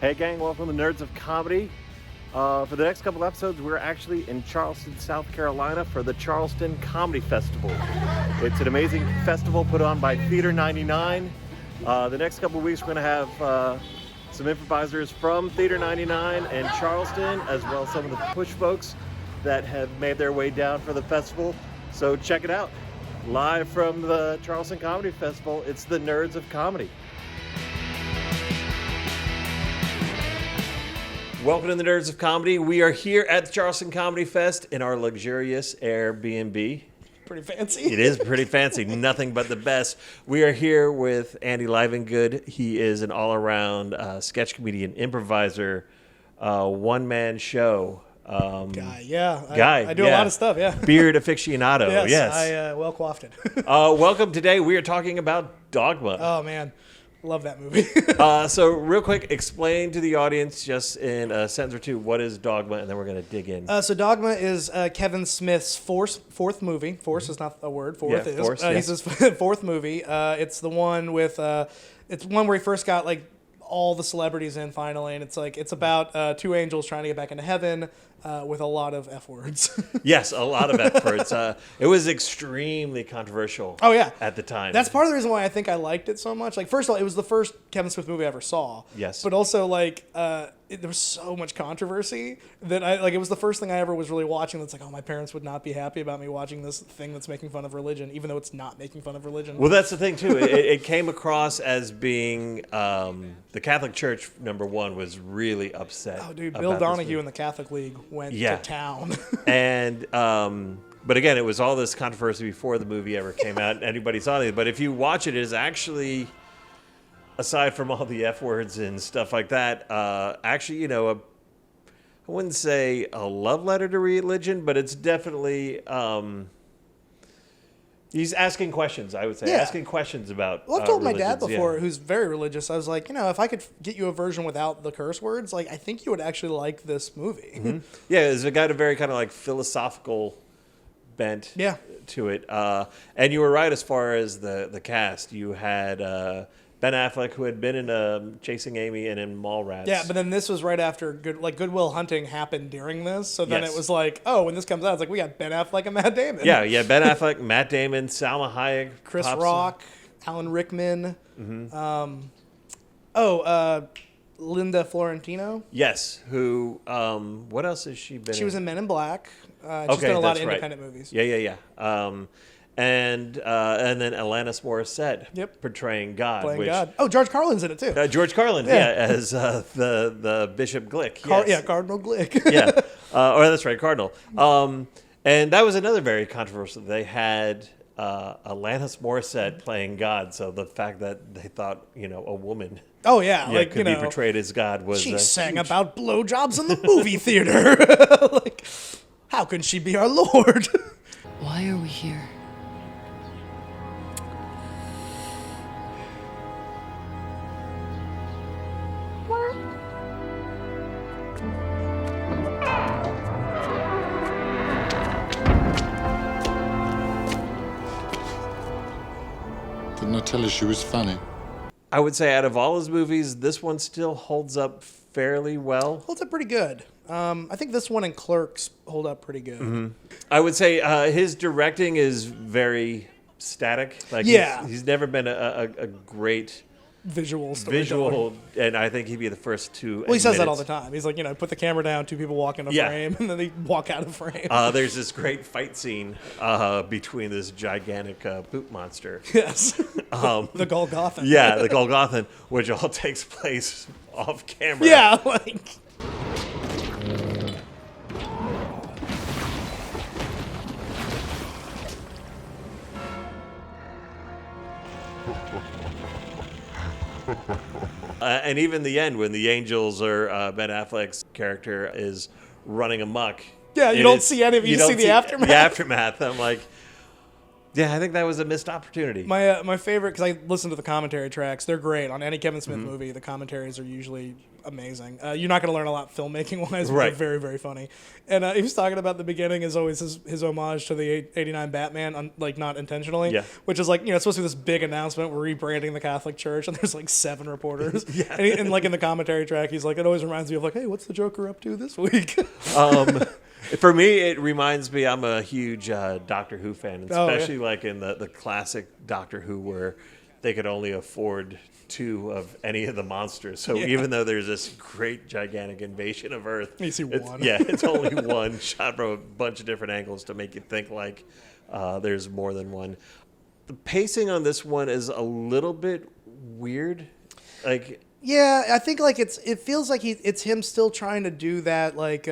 Hey gang, welcome to Nerds of Comedy. For the next couple episodes, we're actually in Charleston, South Carolina for the Charleston Comedy Festival. It's an amazing festival put on by Theater 99. The next couple of weeks, we're going to have some improvisers from Theater 99 and Charleston, as well as some of the Push folks that have made their way down for the festival. So check it out. Live from the Charleston Comedy Festival, it's the Nerds of Comedy. Welcome to the Nerds of Comedy. We are here at the Charleston Comedy Fest in our luxurious Airbnb. Pretty fancy. It is pretty fancy. Nothing but the best. We are here with Andy Livengood. He is an all-around sketch comedian, improviser, one-man show. Guy. I do a lot of stuff, yeah. Beard aficionado, yes. I well quaffed. Welcome. Today we are talking about Dogma. Oh, man. Love that movie. So real quick, explain to the audience just in a sentence or two, what is Dogma, and then we're going to dig in. So Dogma is Kevin Smith's fourth movie. Force is not a word. Fourth is. Force, yes. He's his fourth movie. It's the one with, it's one where he first got like all the celebrities in finally, and it's about two angels trying to get back into heaven with a lot of F words. Yes, a lot of F words. It was extremely controversial. Oh yeah, at the time. That's part of the reason why I think I liked it so much. Like, first of all, it was the first Kevin Smith movie I ever saw. Yes, but also like there was so much controversy that it was the first thing I ever was really watching. That's like, oh, my parents would not be happy about me watching this thing that's making fun of religion, even though it's not making fun of religion. Well, that's the thing too. It came across as being the Catholic Church. Number one was really upset. Oh, dude, Bill Donahue in the Catholic League went to town. And but again, it was all this controversy before the movie ever came out. Anybody saw it, but if you watch it, it is actually, aside from all the F words and stuff like that, actually, I wouldn't say a love letter to religion, but it's definitely he's asking questions, I would say. Yeah. Asking questions about Well, I've told my religions, dad before, who's very religious, I was like, if I could get you a version without the curse words, like, I think you would actually like this movie. Mm-hmm. Yeah, it's got a very kind of like philosophical bent to it. And you were right as far as the cast. You had Ben Affleck, who had been in Chasing Amy and in Mallrats. Yeah, but then this was right after Good Will Hunting happened during this. So then it was like, oh, when this comes out, it's like, we got Ben Affleck and Matt Damon. Yeah, Ben Affleck, Matt Damon, Salma Hayek, Chris Rock, Alan Rickman. Mm-hmm. Linda Florentino. Yes, who, what else has she been in? She was in Men in Black. She's done a lot of independent movies. Yeah. And then Alanis Morissette portraying God. Playing God. Oh, George Carlin's in it too. George Carlin, as the Bishop Glick. Cardinal Glick. That's right, Cardinal. And that was another very controversial. They had Alanis Morissette playing God, so the fact that they thought, a woman could be portrayed as God was she sang about blowjobs in the movie theater. Like, how can she be our Lord? Why are we here? Didn't I tell her she was funny? I would say out of all his movies, this one still holds up fairly well. Holds up pretty good. I think this one and Clerks hold up pretty good. Mm-hmm. I would say his directing is very static. Like he's never been a great visual, and I think he'd be the first to. Well, he says that all the time. He's like, put the camera down, two people walk in a frame, and then they walk out of frame. There's this great fight scene between this gigantic poop monster. Yes, the Golgothan. Yeah, the Golgothan, which all takes place off camera. Yeah, like. And even the end, when the angels or Ben Affleck's character is running amok. Yeah, you don't see any of it. You see the aftermath. The aftermath. I'm like, Yeah, I think that was a missed opportunity. My favorite, because I listen to the commentary tracks. They're great on any Kevin Smith movie. The commentaries are usually amazing. You're not going to learn a lot filmmaking wise, but Right. they're very, very funny. And he was talking about the beginning is always his homage to the '89 Batman, like not intentionally. Yeah. Which is like, it's supposed to be this big announcement. We're rebranding the Catholic Church, and there's like 7 reporters. Yeah. And like in the commentary track, he's like, it always reminds me of like, hey, what's the Joker up to this week? For me, it reminds me, I'm a huge Doctor Who fan, especially like in the classic Doctor Who where they could only afford 2 of any of the monsters. So even though there's this great, gigantic invasion of Earth, You see one. it's only one shot from a bunch of different angles to make you think like there's more than one. The pacing on this one is a little bit weird. Like, yeah, I think like it feels like it's him still trying to do that like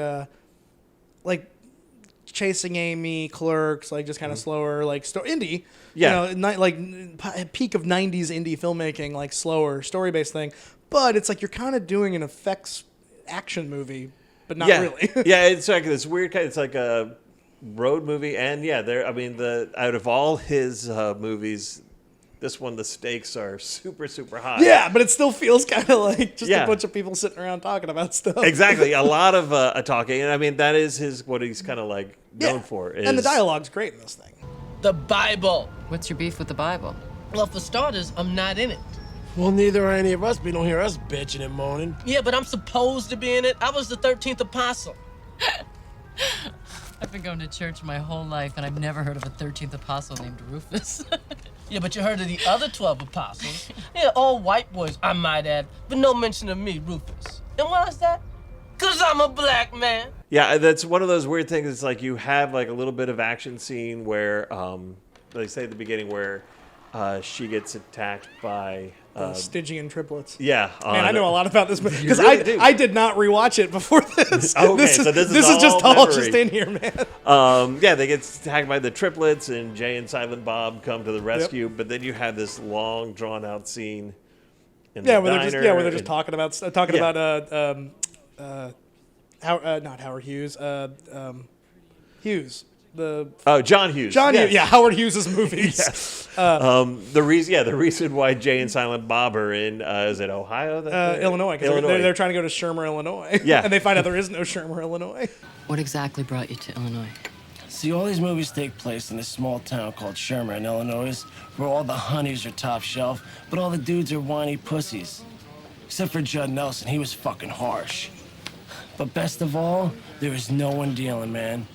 Chasing Amy, Clerks, like just kind of slower, like indie. Yeah. Peak of '90s indie filmmaking, like slower story based thing. But it's like you're kind of doing an effects action movie, but not really. Yeah, it's like this weird kind. It's like a road movie, and out of all his movies, this one the stakes are super, super high. Yeah, but it still feels kind of like just Yeah. a bunch of people sitting around talking about stuff. Exactly, a lot of talking, and I mean that is what he's kind of like known for. And the dialogue's great in this thing. The Bible. What's your beef with the Bible? Well, for starters, I'm not in it. Well, neither are any of us, but you don't hear us bitching and moaning. Yeah, but I'm supposed to be in it. I was the 13th apostle. I've been going to church my whole life, and I've never heard of a 13th apostle named Rufus. Yeah, but you heard of the other 12 apostles. Yeah, all white boys, I might add, but no mention of me, Rufus. And why is that? 'Cause I'm a black man. Yeah, that's one of those weird things. It's like you have like a little bit of action scene where they say at the beginning where she gets attacked by The Stygian triplets. yeah. Man, I know a lot about this because really do. I did not rewatch it before this. Okay, this is, so this is just all all memory. just in here, man. Yeah, they get attacked by the triplets, and Jay and Silent Bob come to the rescue. But then you have this long, drawn-out scene in the Where diner. they're just and- talking about not Howard Hughes. Hughes. John Hughes. John yes. Hughes. Yeah, Howard Hughes' movies. Yes. The reason why Jay and Silent Bob are in is it Ohio? Illinois. 'Cause Illinois. They're trying to go to Shermer, Illinois. Yeah. And they find out there is no Shermer, Illinois. What exactly brought you to Illinois? See, all these movies take place in a small town called Shermer, Illinois, where all the honeys are top shelf, but all the dudes are whiny pussies. Except for Judd Nelson, he was fucking harsh. But best of all, there was no one dealing, man.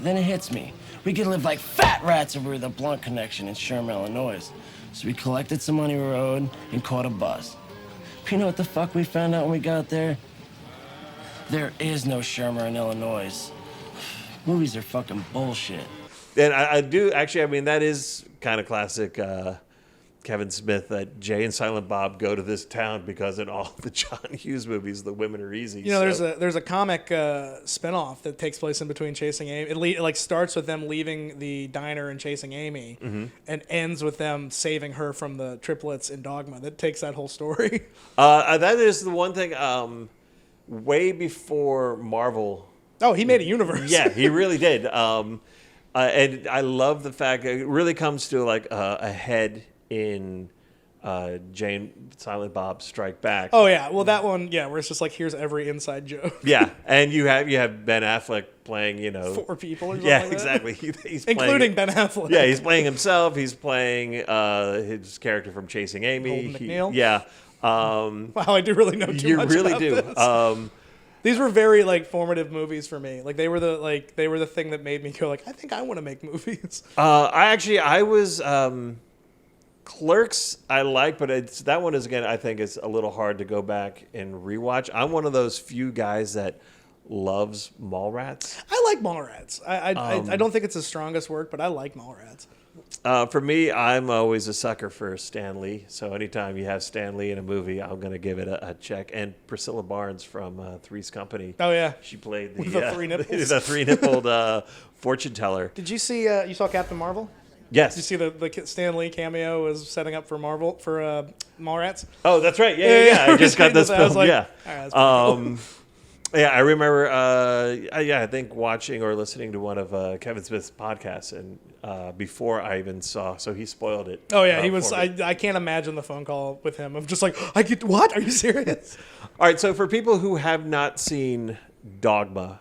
Then it hits me. We could live like fat rats if we were the Blunt Connection in Shermer, Illinois. So we collected some money we were owed and caught a bus. But you know what the fuck we found out when we got there? There is no Shermer in Illinois. Movies are fucking bullshit. And I do actually. I mean, that is kind of classic Kevin Smith. That Jay and Silent Bob go to this town because in all the John Hughes movies, the women are easy. You know, there's a comic spinoff that takes place in between Chasing Amy. It like starts with them leaving the diner and chasing Amy, and ends with them saving her from the triplets in Dogma. That takes that whole story. That is the one thing. Way before Marvel. Oh, he made a universe. Yeah, he really did. And I love the fact that it really comes to like a head in Jay and Silent Bob Strike Back. Oh yeah, well that one, yeah, where it's just like here's every inside joke. Yeah, and you have Ben Affleck playing, 4 people or something yeah, like that. exactly. He's Including playing, Ben Affleck. Yeah, he's playing himself. He's playing his character from Chasing Amy. Holden McNeil? Yeah. Wow, I do really know too You much really about do. this. These were very like formative movies for me. Like they were the thing that made me go like, I think I want to make movies. I was Clerks. I like, but that one is again. I think it's a little hard to go back and rewatch. I'm one of those few guys that loves Mallrats. I like Mallrats. I don't think it's his strongest work, but I like Mallrats. For me, I'm always a sucker for Stan Lee. So anytime you have Stan Lee in a movie, I'm going to give it a check. And Priscilla Barnes from Three's Company. Oh yeah, she played with the 3 nipples. the 3-nippled fortune teller. Did you see? You saw Captain Marvel? Yes. Did you see the Stan Lee cameo was setting up for Mallrats? Oh, that's right. Yeah. I just got this I was film. like, Yeah. all right, that's pretty cool. Yeah, I remember. I think watching or listening to one of Kevin Smith's podcasts, and before I even saw, so he spoiled it. Oh yeah, he was. for me. I can't imagine the phone call with him. I'm just like, I get what? Are you serious? All right, so for people who have not seen Dogma,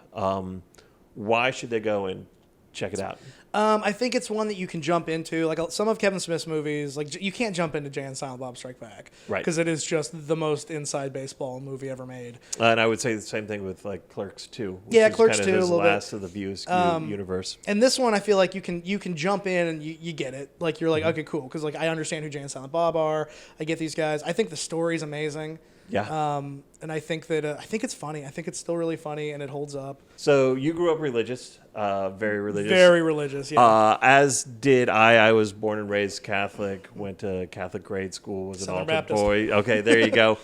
why should they go and check it out? I think it's one that you can jump into. Like some of Kevin Smith's movies, like you can't jump into Jay and Silent Bob Strike Back, Right? Because it is just the most inside baseball movie ever made. And I would say the same thing with like Clerks 2. Which Yeah, is Clerks kind of 2 a his little bit. last of the View universe. And this one, I feel like you can jump in and you get it. Like you're like, okay, cool, because like I understand who Jay and Silent Bob are. I get these guys. I think the story's amazing. Yeah. And I think that I think it's funny. I think it's still really funny and it holds up. So you grew up religious, very religious. Very religious, yeah. As did I. I was born and raised Catholic, went to Catholic grade school, was an Southern altar Baptist. boy. Okay, there you go.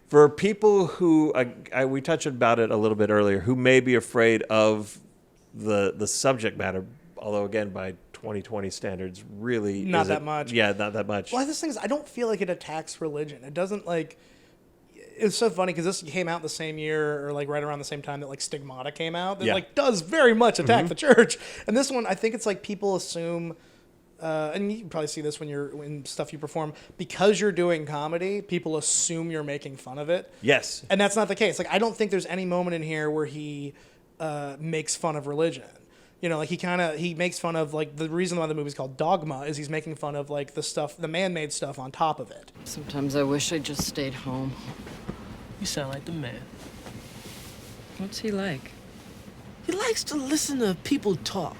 For people who, we touched about it a little bit earlier, who may be afraid of the subject matter, although again, by 2020 standards, really Not that much. Yeah, not that much. Well, this thing is, I don't feel like it attacks religion. It doesn't like. It's so funny because this came out the same year or like right around the same time that like Stigmata came out. That Yeah. like does very much attack the church. And this one, I think it's like people assume, and you can probably see this when you're in stuff you perform, because you're doing comedy, people assume you're making fun of it. Yes. And that's not the case. Like I don't think there's any moment in here where he makes fun of religion. You know, like he makes fun of like the reason why the movie's called Dogma is he's making fun of like the stuff, the man-made stuff on top of it. Sometimes I wish I just stayed home. You sound like the man. What's he like? He likes to listen to people talk.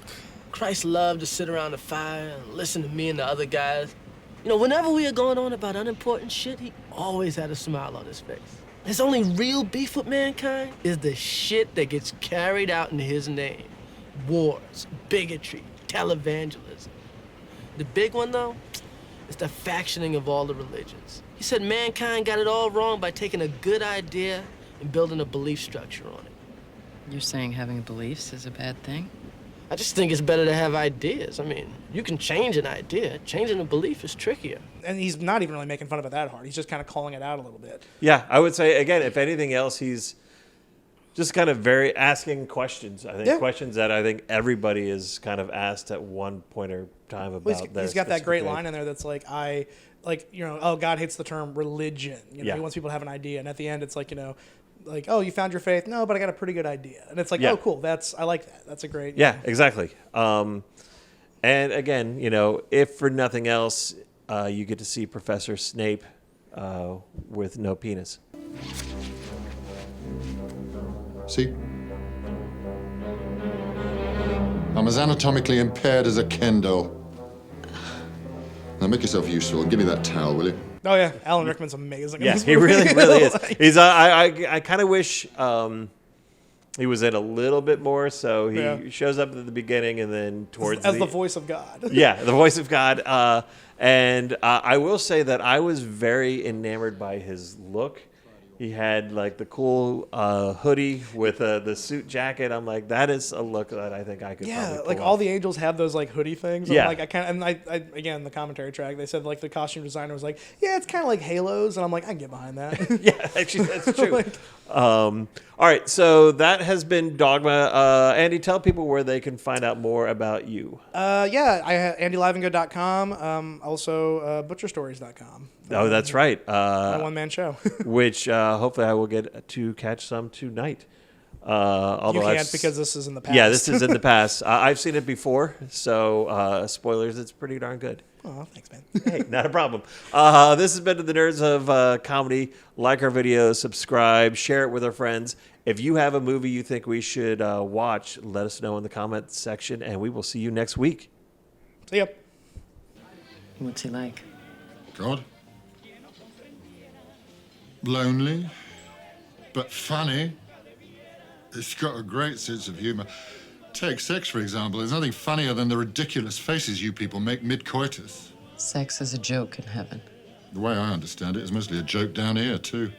Christ loved to sit around the fire and listen to me and the other guys. You know, whenever we were going on about unimportant shit, he always had a smile on his face. His only real beef with mankind is the shit that gets carried out in his name. Wars, bigotry, televangelism. The big one, though, is the factioning of all the religions. He said mankind got it all wrong by taking a good idea and building a belief structure on it. You're saying having beliefs is a bad thing? I just think it's better to have ideas. I mean, you can change an idea. Changing a belief is trickier. And he's not even really making fun of it that hard. He's just kind of calling it out a little bit. Yeah, I would say, again, if anything else, he's just kind of very asking questions. I think Yeah. questions that I think everybody is kind of asked at one point or time about Well, their he's got that great specific faith. line in there that's like, oh, God hates the term religion. You know, Yeah. he wants people to have an idea. And at the end, it's like, like, oh, you found your faith? No, but I got a pretty good idea. And it's like, Yeah. oh, cool. I like that. That's a great. Yeah, exactly. And again, if for nothing else, you get to see Professor Snape with no penis. See? I'm as anatomically impaired as a Ken doll. Now make yourself useful and give me that towel, will you? Oh, yeah. Alan Rickman's amazing. in Yeah, this he movie. really is. He's. I kind of wish he was in a little bit more. So he Yeah. shows up at the beginning and then towards As the voice of God. Yeah, the voice of God. And I will say that I was very enamored by his look. He had like the cool hoodie with the suit jacket. I'm like, that is a look that I think I could. Yeah, probably like pull all off. the angels have those like hoodie things. Yeah. I'm like I again the commentary track they said like the costume designer was like, yeah, it's kind of like halos, and I'm like, I can get behind that. Yeah, actually, that's true. Like- All right, so that has been Dogma. Andy, tell people where they can find out more about you. Yeah, I have AndyLivengood.com. Also ButcherStories.com. Oh, that's right. My one-man show. Which hopefully I will get to catch some tonight. Although You I've can't because this is in the past. Yeah, this is in the past. I've seen it before, so spoilers, it's pretty darn good. Oh, thanks, man. Hey, not a problem. This has been the Nerds of Comedy. Like our videos, subscribe, share it with our friends. If you have a movie you think we should watch, let us know in the comment section, and we will see you next week. See ya. What's he like? God? Lonely, but funny. It's got a great sense of humor. Take sex, for example. There's nothing funnier than the ridiculous faces you people make mid-coitus. Sex is a joke in heaven. The way I understand it, it's mostly a joke down here, too.